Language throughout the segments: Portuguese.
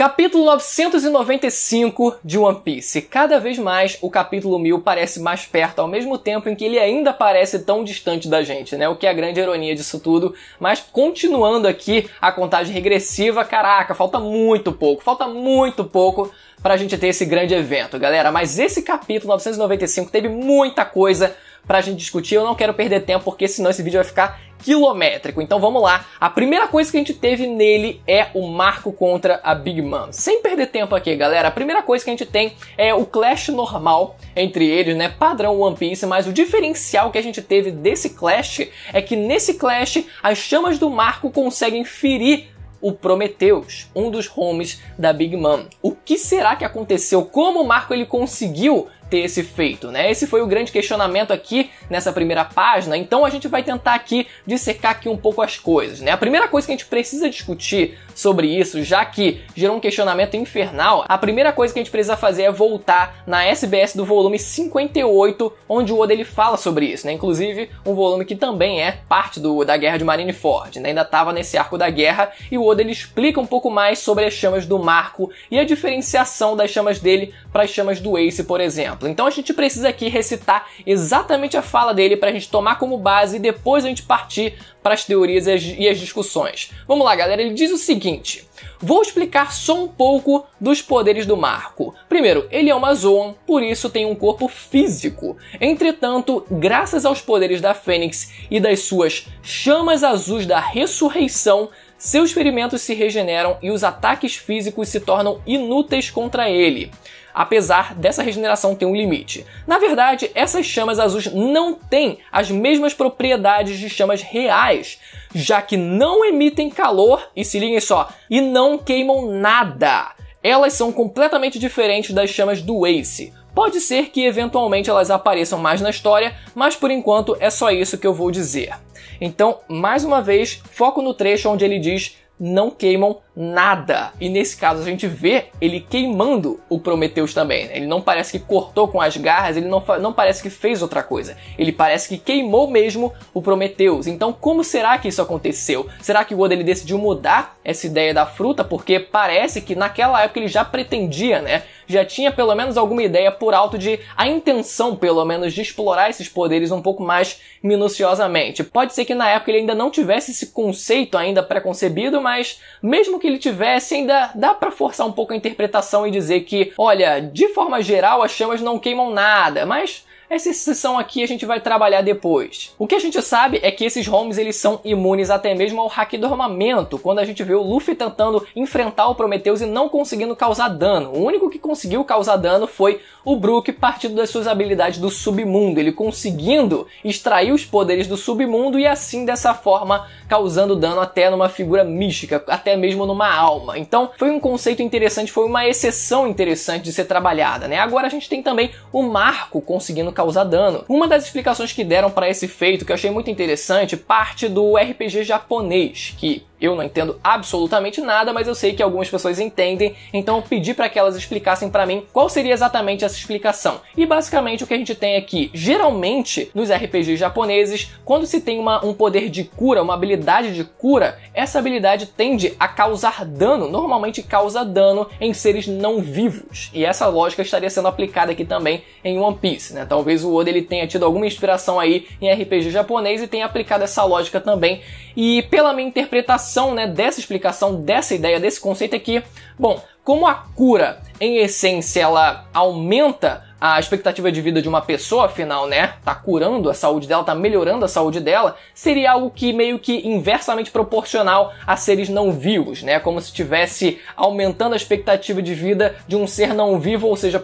Capítulo 995 de One Piece. Cada vez mais o capítulo 1000 parece mais perto, ao mesmo tempo em que ele ainda parece tão distante da gente, né? O que é a grande ironia disso tudo. Mas continuando aqui a contagem regressiva, caraca, falta muito pouco pra gente ter esse grande evento, galera. Mas esse capítulo 995 teve muita coisa pra gente discutir. Eu não quero perder tempo, porque senão esse vídeo vai ficar quilométrico. Então vamos lá. A primeira coisa que a gente teve nele é o marco contra a Big Mom. Sem perder tempo aqui, galera, a primeira coisa que a gente tem é o clash normal entre eles, né? Padrão One Piece, mas o diferencial que a gente teve desse clash é que nesse clash as chamas do marco conseguem ferir o Prometheus, um dos homies da Big Mom. O que será que aconteceu? Como o Marco ele conseguiu ter esse feito, né? Esse foi o grande questionamento aqui nessa primeira página, então a gente vai tentar aqui dissecar aqui um pouco as coisas, né? A primeira coisa que a gente precisa discutir sobre isso, já que gerou um questionamento infernal, a primeira coisa que a gente precisa fazer é voltar na SBS do volume 58, onde o Oda ele fala sobre isso, né? Inclusive, um volume que também é parte da Guerra de Marineford, né? Ainda estava nesse arco da guerra, e o Oda ele explica um pouco mais sobre as chamas do Marco e a diferenciação das chamas dele para as chamas do Ace, por exemplo. Então a gente precisa aqui recitar exatamente a fala dele para a gente tomar como base e depois a gente partir para as teorias e as discussões. Vamos lá, galera, ele diz o seguinte: vou explicar só um pouco dos poderes do Marco. Primeiro, ele é uma Zoan, por isso tem um corpo físico. Entretanto, graças aos poderes da Fênix e das suas chamas azuis da ressurreição, seus ferimentos se regeneram e os ataques físicos se tornam inúteis contra ele. Apesar dessa regeneração ter um limite. Na verdade, essas chamas azuis não têm as mesmas propriedades de chamas reais, já que não emitem calor, e se liguem só, e não queimam nada. Elas são completamente diferentes das chamas do Ace. Pode ser que eventualmente elas apareçam mais na história, mas por enquanto é só isso que eu vou dizer. Então, mais uma vez, foco no trecho onde ele diz: não queimam nada. E nesse caso a gente vê ele queimando o Prometheus também, né? Ele não parece que cortou com as garras, ele não parece que fez outra coisa. Ele parece que queimou mesmo o Prometheus. Então como será que isso aconteceu? Será que o Oda ele decidiu mudar essa ideia da fruta? Porque parece que naquela época ele já pretendia, né? Já tinha pelo menos alguma ideia por alto de a intenção, pelo menos, de explorar esses poderes um pouco mais minuciosamente. Pode ser que na época ele ainda não tivesse esse conceito ainda pré-concebido, mas mesmo que ele tivesse, ainda dá pra forçar um pouco a interpretação e dizer que, olha, de forma geral as chamas não queimam nada, mas essa exceção aqui a gente vai trabalhar depois. O que a gente sabe é que esses homies eles são imunes até mesmo ao Haki do Armamento, quando a gente vê o Luffy tentando enfrentar o Prometheus e não conseguindo causar dano. O único que conseguiu causar dano foi o Brook, partindo das suas habilidades do submundo, ele conseguindo extrair os poderes do submundo e assim dessa forma causando dano até numa figura mística, até mesmo numa alma. Então foi um conceito interessante, foi uma exceção interessante de ser trabalhada, né? Agora a gente tem também o Marco conseguindo causar dano. Uma das explicações que deram para esse feito, que eu achei muito interessante, parte do RPG japonês, que eu não entendo absolutamente nada, mas eu sei que algumas pessoas entendem, então eu pedi para que elas explicassem para mim qual seria exatamente essa explicação. E basicamente o que a gente tem aqui, geralmente nos RPGs japoneses, quando se tem um poder de cura, uma habilidade de cura, essa habilidade tende a causar dano, normalmente causa dano em seres não vivos. E essa lógica estaria sendo aplicada aqui também em One Piece, né? Talvez o Oda ele tenha tido alguma inspiração aí em RPG japonês e tenha aplicado essa lógica também. E pela minha interpretação, né, dessa explicação, dessa ideia, desse conceito aqui, bom, como a cura, em essência, ela aumenta a expectativa de vida de uma pessoa, afinal, né, tá curando a saúde dela, tá melhorando a saúde dela, seria algo que meio que inversamente proporcional a seres não vivos, né, como se estivesse aumentando a expectativa de vida de um ser não vivo, ou seja,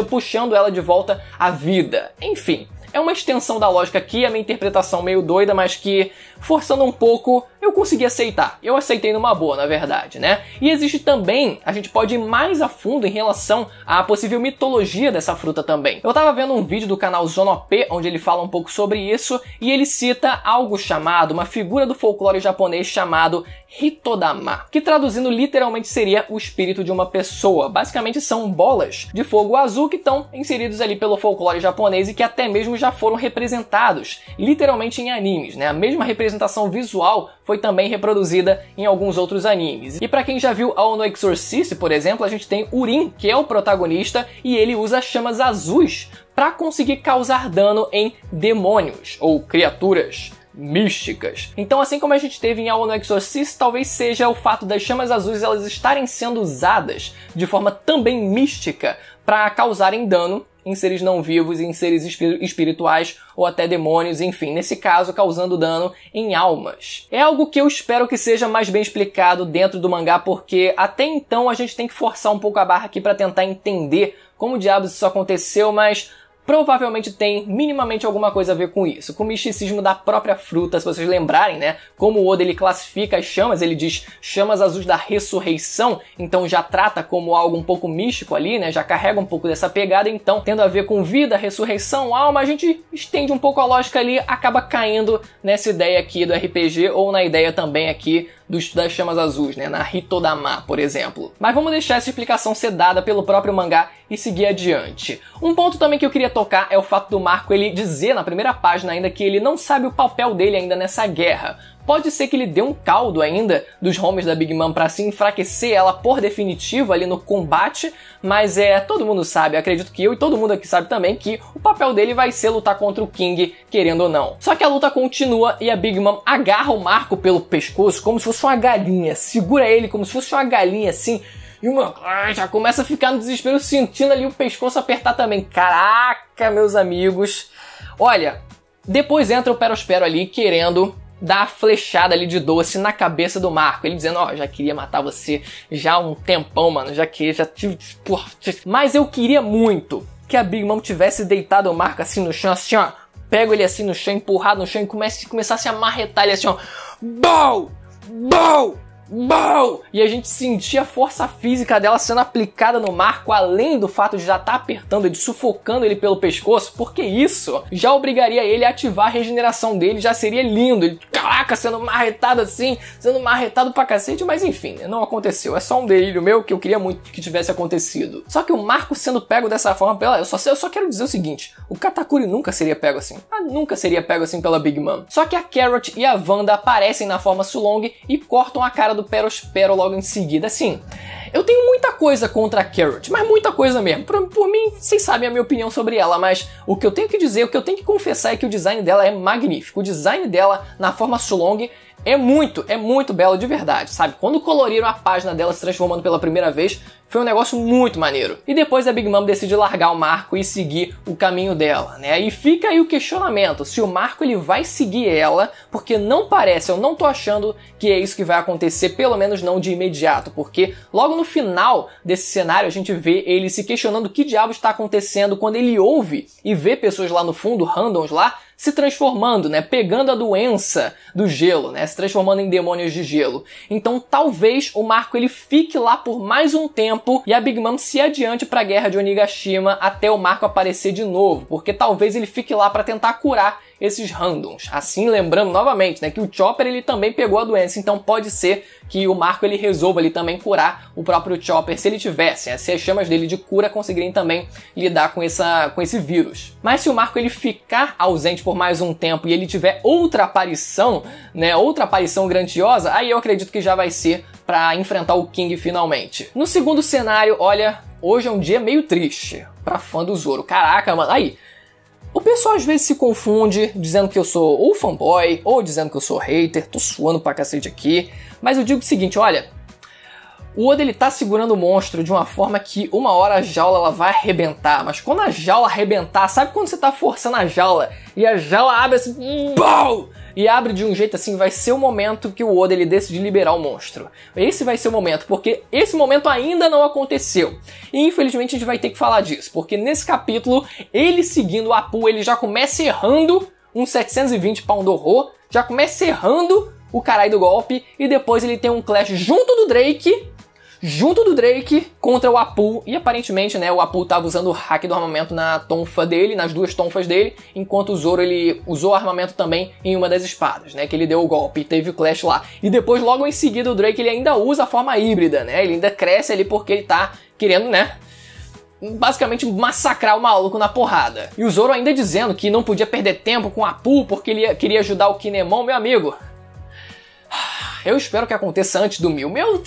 puxando ela de volta à vida. Enfim, é uma extensão da lógica aqui, a minha interpretação meio doida, mas que, forçando um pouco, eu consegui aceitar. Eu aceitei numa boa, na verdade, né? E existe também, a gente pode ir mais a fundo em relação à possível mitologia dessa fruta também. Eu tava vendo um vídeo do canal Zonop, onde ele fala um pouco sobre isso, e ele cita algo chamado, uma figura do folclore japonês chamado Hitodama, que traduzindo literalmente seria o espírito de uma pessoa. Basicamente são bolas de fogo azul que estão inseridos ali pelo folclore japonês e que até mesmo já foram representados literalmente em animes, né? A mesma representação visual foi também reproduzida em alguns outros animes. E para quem já viu Ao no Exorcist, por exemplo, a gente tem Urin, que é o protagonista, e ele usa chamas azuis para conseguir causar dano em demônios ou criaturas místicas. Então, assim como a gente teve em Ao no Exorcist, talvez seja o fato das chamas azuis elas estarem sendo usadas de forma também mística para causarem dano em seres não vivos, em seres espirituais ou até demônios, enfim, nesse caso causando dano em almas. É algo que eu espero que seja mais bem explicado dentro do mangá, porque até então a gente tem que forçar um pouco a barra aqui para tentar entender como diabos isso aconteceu, mas provavelmente tem minimamente alguma coisa a ver com isso, com o misticismo da própria fruta. Se vocês lembrarem, né, como o Oda ele classifica as chamas, ele diz chamas azuis da ressurreição, então já trata como algo um pouco místico ali, né, já carrega um pouco dessa pegada, então tendo a ver com vida, ressurreição, alma, a gente estende um pouco a lógica ali, acaba caindo nessa ideia aqui do RPG ou na ideia também aqui das chamas azuis, né, na Hitodama, por exemplo. Mas vamos deixar essa explicação ser dada pelo próprio mangá e seguir adiante. Um ponto também que eu queria tocar é o fato do Marco ele dizer na primeira página ainda que ele não sabe o papel dele ainda nessa guerra. Pode ser que ele dê um caldo ainda dos homens da Big Mom para se enfraquecer ela por definitivo ali no combate, mas todo mundo sabe, acredito que eu e todo mundo aqui sabe também que o papel dele vai ser lutar contra o King, querendo ou não. Só que a luta continua e a Big Mom agarra o Marco pelo pescoço como se fosse uma galinha, segura ele como se fosse uma galinha assim, e já começa a ficar no desespero sentindo ali o pescoço apertar também. Caraca, meus amigos. Olha, depois entra o Perospero ali querendo dar a flechada ali de doce na cabeça do Marco. Ele dizendo, já queria matar você já há um tempão, mano. Já tive... Porra. Mas eu queria muito que a Big Mom tivesse deitado o Marco assim no chão, assim, ó. Pego ele assim no chão, empurrado no chão e começasse a marretar ele assim, ó. Bow! Bow! Bow! E a gente sentia a força física dela sendo aplicada no Marco, além do fato de já estar apertando ele, sufocando ele pelo pescoço, porque isso já obrigaria ele a ativar a regeneração dele, já seria lindo. Ele, caraca, sendo marretado assim, sendo marretado pra cacete, mas enfim, não aconteceu. É só um delírio meu que eu queria muito que tivesse acontecido. Só que o Marco sendo pego dessa forma, eu só quero dizer o seguinte, o Katakuri nunca seria pego assim. Nunca seria pego assim pela Big Mom. Só que a Carrot e a Wanda aparecem na forma Sulong e cortam a cara do Perospero logo em seguida. Assim, eu tenho muita coisa contra a Carrot, mas muita coisa mesmo. Por mim, vocês sabem a minha opinião sobre ela, mas o que eu tenho que dizer, o que eu tenho que confessar é que o design dela é magnífico. O design dela na forma Sulong é muito belo de verdade, sabe? Quando coloriram a página dela se transformando pela primeira vez, foi um negócio muito maneiro. E depois a Big Mom decide largar o Marco e seguir o caminho dela, né? E fica aí o questionamento, se o Marco ele vai seguir ela, porque não parece, eu não tô achando que é isso que vai acontecer, pelo menos não de imediato, porque logo no final desse cenário a gente vê ele se questionando o que diabo está acontecendo quando ele ouve e vê pessoas lá no fundo, randoms lá, se transformando, né? Pegando a doença do gelo, né? Se transformando em demônios de gelo. Então talvez o Marco ele fique lá por mais um tempo e a Big Mom se adiante para a guerra de Onigashima até o Marco aparecer de novo, porque talvez ele fique lá para tentar curar esses randoms. Assim, lembrando novamente, né, que o Chopper ele também pegou a doença, então pode ser que o Marco ele resolva ali também curar o próprio Chopper se ele tivesse, né, se as chamas dele de cura conseguirem também lidar com esse vírus. Mas se o Marco ele ficar ausente por mais um tempo e ele tiver outra aparição, né, outra aparição grandiosa, aí eu acredito que já vai ser para enfrentar o King finalmente. No segundo cenário, olha, hoje é um dia meio triste pra fã do Zoro. Caraca, mano, aí... O pessoal às vezes se confunde dizendo que eu sou ou fanboy ou dizendo que eu sou hater, tô suando pra cacete aqui, mas eu digo o seguinte, olha, o Oda ele tá segurando o monstro de uma forma que uma hora a jaula ela vai arrebentar, mas quando a jaula arrebentar, sabe quando você tá forçando a jaula e a jaula abre assim, BOW! E abre de um jeito assim, vai ser o momento que o Oda ele decide liberar o monstro. Esse vai ser o momento, porque esse momento ainda não aconteceu. E infelizmente a gente vai ter que falar disso, porque nesse capítulo, ele seguindo o Apu, ele já começa errando um 720 Pound-Ho, já começa errando o caralho do golpe, e depois ele tem um clash junto do Drake, junto do Drake contra o Apu, e aparentemente, né, o Apu tava usando o hack do armamento na tonfa dele, nas duas tonfas dele, enquanto o Zoro, ele usou o armamento também em uma das espadas, né, que ele deu o golpe, e teve o clash lá. E depois, logo em seguida, o Drake, ele ainda usa a forma híbrida, né, ele ainda cresce ali porque ele tá querendo, né, basicamente massacrar o maluco na porrada. E o Zoro ainda dizendo que não podia perder tempo com o Apu porque ele queria ajudar o Kinemon, meu amigo. Eu espero que aconteça antes do 1000.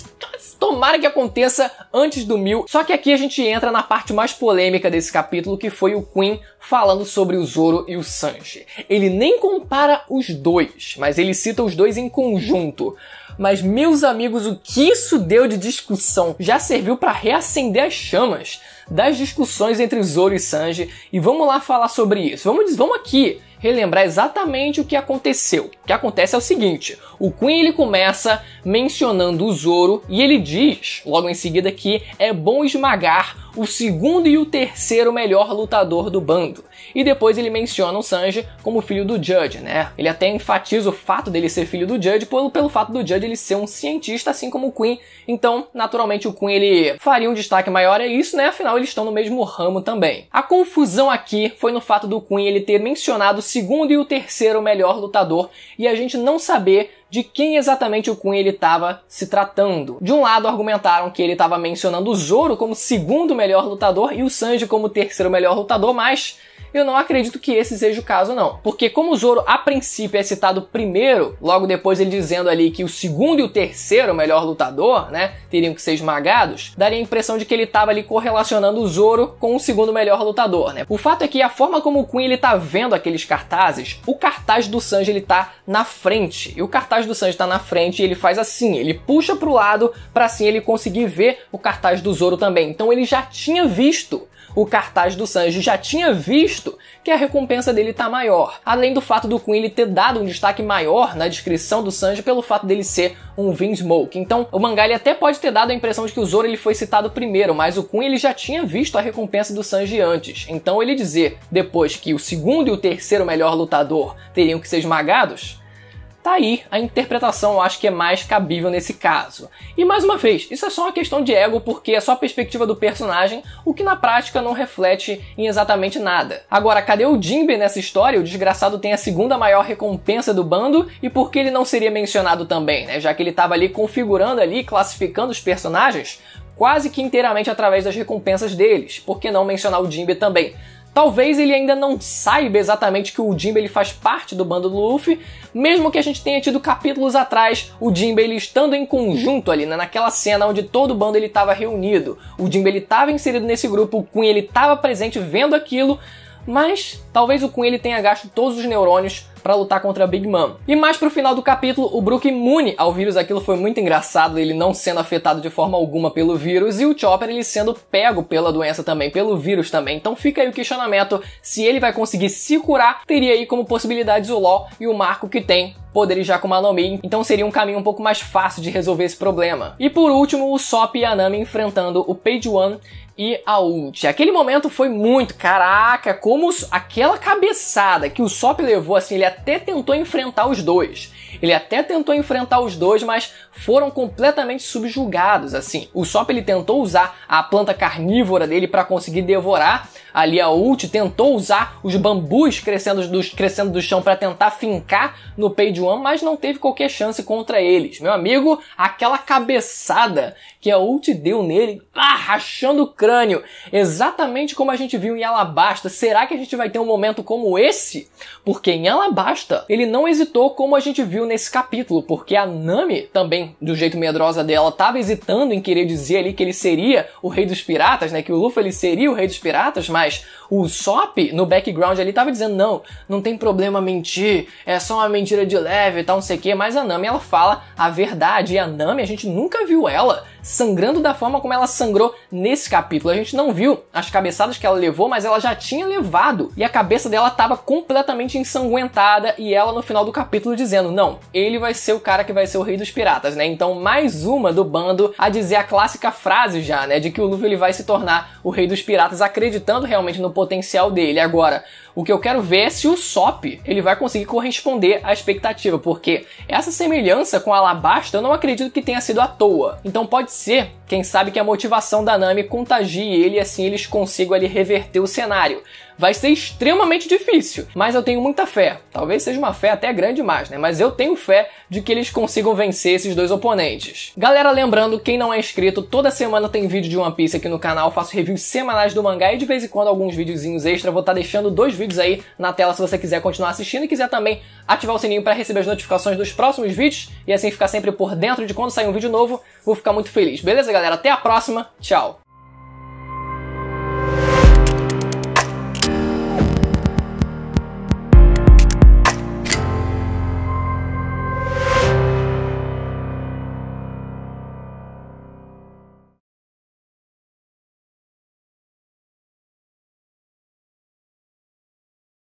Tomara que aconteça antes do 1000. Só que aqui a gente entra na parte mais polêmica desse capítulo, que foi o Queen falando sobre o Zoro e o Sanji. Ele nem compara os dois, mas ele cita os dois em conjunto. Mas, meus amigos, o que isso deu de discussão já serviu para reacender as chamas das discussões entre Zoro e Sanji. E vamos lá falar sobre isso. Vamos aqui relembrar exatamente o que aconteceu. O que acontece é o seguinte: o Queen, ele começa mencionando o Zoro e ele diz, logo em seguida, que é bom esmagar o segundo e o terceiro melhor lutador do bando. E depois ele menciona o Sanji como filho do Judge, né? Ele até enfatiza o fato dele ser filho do Judge pelo fato do Judge ele ser um cientista, assim como o Queen. Então, naturalmente, o Queen, ele faria um destaque maior a isso, né? Afinal, eles estão no mesmo ramo também. A confusão aqui foi no fato do Queen ele ter mencionado o segundo e o terceiro melhor lutador e a gente não saber de quem exatamente o Queen ele estava se tratando. De um lado, argumentaram que ele estava mencionando o Zoro como segundo melhor lutador e o Sanji como terceiro melhor lutador, mas eu não acredito que esse seja o caso, não. Porque como o Zoro, a princípio, é citado primeiro, logo depois ele dizendo ali que o segundo e o terceiro melhor lutador, né, teriam que ser esmagados, daria a impressão de que ele estava ali correlacionando o Zoro com o segundo melhor lutador, né. O fato é que a forma como o Queen ele tá vendo aqueles cartazes, o cartaz do Sanji ele tá na frente. E o cartaz do Sanji tá na frente e ele faz assim, ele puxa pro lado pra assim ele conseguir ver o cartaz do Zoro também. Então ele já tinha visto o cartaz do Sanji, já tinha visto que a recompensa dele tá maior. Além do fato do Queen ele ter dado um destaque maior na descrição do Sanji pelo fato dele ser um Vinsmoke. Então o mangá ele até pode ter dado a impressão de que o Zoro ele foi citado primeiro, mas o Queen ele já tinha visto a recompensa do Sanji antes. Então ele dizer depois que o segundo e o terceiro melhor lutador teriam que ser esmagados, tá aí a interpretação, eu acho que é mais cabível nesse caso. E mais uma vez, isso é só uma questão de ego, porque é só a perspectiva do personagem, o que na prática não reflete em exatamente nada. Agora, cadê o Jinbe nessa história? O desgraçado tem a segunda maior recompensa do bando, e por que ele não seria mencionado também, né? Já que ele estava ali configurando ali, classificando os personagens quase que inteiramente através das recompensas deles. Por que não mencionar o Jinbe também? Talvez ele ainda não saiba exatamente que o Jinbe ele faz parte do bando do Luffy, mesmo que a gente tenha tido capítulos atrás, o Jinbe ele estando em conjunto ali, né, naquela cena onde todo o bando ele estava reunido. O Jinbe ele estava inserido nesse grupo, o Queen ele estava presente vendo aquilo, mas talvez o Queen ele tenha gasto todos os neurônios para lutar contra a Big Mom. E mais pro final do capítulo, o Brook imune ao vírus, aquilo foi muito engraçado, ele não sendo afetado de forma alguma pelo vírus, e o Chopper ele sendo pego pela doença também, pelo vírus também. Então fica aí o questionamento, se ele vai conseguir se curar, teria aí como possibilidades o Law e o Marco que tem poderes já com a Nami, então seria um caminho um pouco mais fácil de resolver esse problema. E por último, o Sop e a Nami enfrentando o Page One e a Ult. Aquele momento foi muito, caraca, como aquela cabeçada que o Sop levou, assim, ele até tentou enfrentar os dois. Mas foram completamente subjugados, assim. O Sop ele tentou usar a planta carnívora dele para conseguir devorar ali a Ult, tentou usar os bambus crescendo do chão para tentar fincar no Page One, mas não teve qualquer chance contra eles. Meu amigo, aquela cabeçada que a Ult deu nele, rachando o crânio, exatamente como a gente viu em Alabasta. Será que a gente vai ter um momento como esse? Porque em Alabasta, ele não hesitou como a gente viu nesse capítulo, porque a Nami, também do jeito medrosa dela, estava hesitando em querer dizer ali que ele seria o rei dos piratas, né, que o Luffy ele seria o rei dos piratas, mas o Sop, no background ali, tava dizendo, não tem problema mentir, é só uma mentira de leve e tal, não sei o que, mas a Nami, ela fala a verdade, e a Nami, a gente nunca viu ela sangrando da forma como ela sangrou nesse capítulo. A gente não viu as cabeçadas que ela levou, mas ela já tinha levado, e a cabeça dela tava completamente ensanguentada, e ela no final do capítulo dizendo, não, ele vai ser o cara que vai ser o rei dos piratas, né? Então mais uma do bando a dizer a clássica frase já, né, de que o Luffy ele vai se tornar o rei dos piratas, acreditando realmente no potencial dele. Agora, o que eu quero ver é se o Sop ele vai conseguir corresponder à expectativa, porque essa semelhança com a Alabasta eu não acredito que tenha sido à toa. Então pode ser que Quem sabe que a motivação da Nami contagie ele e assim eles consigam ali reverter o cenário. Vai ser extremamente difícil, mas eu tenho muita fé. Talvez seja uma fé até grande demais, né? Mas eu tenho fé de que eles consigam vencer esses dois oponentes. Galera, lembrando, quem não é inscrito, toda semana tem vídeo de One Piece aqui no canal. Eu faço reviews semanais do mangá e de vez em quando alguns videozinhos extra. Vou estar deixando 2 vídeos aí na tela se você quiser continuar assistindo e quiser também ativar o sininho para receber as notificações dos próximos vídeos e assim ficar sempre por dentro de quando sair um vídeo novo. Vou ficar muito feliz. Beleza, galera? Até a próxima. Tchau!